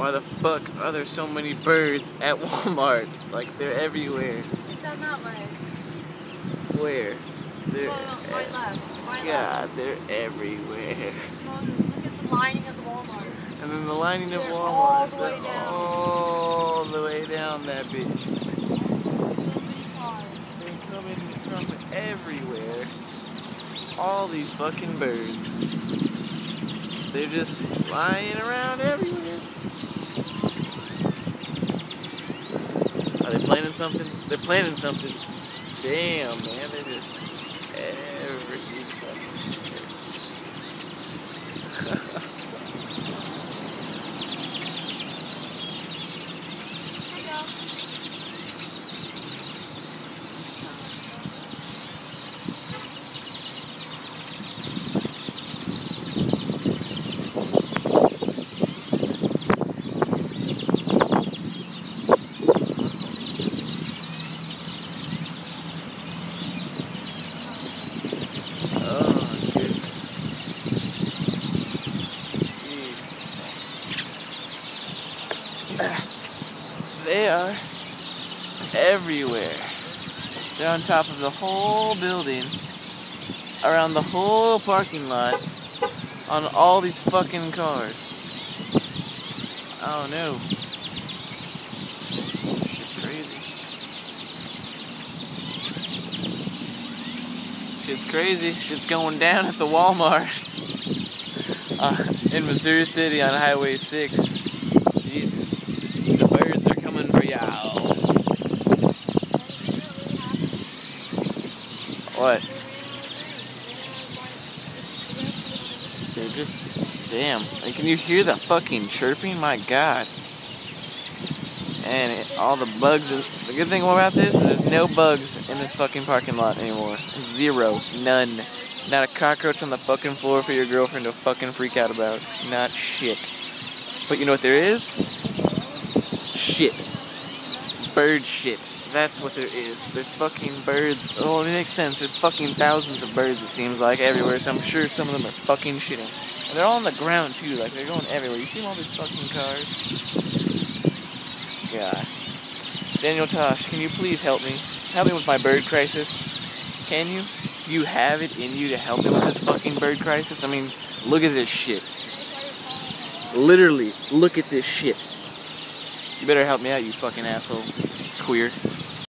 Why the fuck are there so many birds at Walmart? Like, they're everywhere. Down that way. Where? They're My left. My God, left. they're everywhere. Look at the lining of the Walmart. And then the lining of They're Walmart. all the way down. All the way down that bitch. So many cars. They're coming from everywhere. All these fucking birds. They're just flying around everywhere. Are they planning something? They're planning something. Damn, man, they're just they are everywhere. They're on top of the whole building, around the whole parking lot, on all these fucking cars. Oh no. It's crazy. Shit's crazy. Shit's going down at the Walmart in Missouri City on Highway 6. Jesus. The birds are coming for y'all. What? They're just, damn. Like, can you hear the fucking chirping? My God. And all the bugs. The good thing about this is there's no bugs in this fucking parking lot anymore. Zero. None. Not a cockroach on the fucking floor for your girlfriend to fucking freak out about. Not shit. But you know what there is? Shit. Bird shit. That's what there is. There's fucking birds. Oh, it makes sense. There's fucking thousands of birds, it seems like, everywhere. So I'm sure some of them are fucking shitting. And they're all on the ground, too. Like, they're going everywhere. You see all these fucking cars? God. Daniel Tosh, can you please help me? Help me with my bird crisis. Can you? Do you have it in you to help me with this fucking bird crisis? I mean, look at this shit. Literally, look at this shit. You better help me out, you fucking asshole. Queer.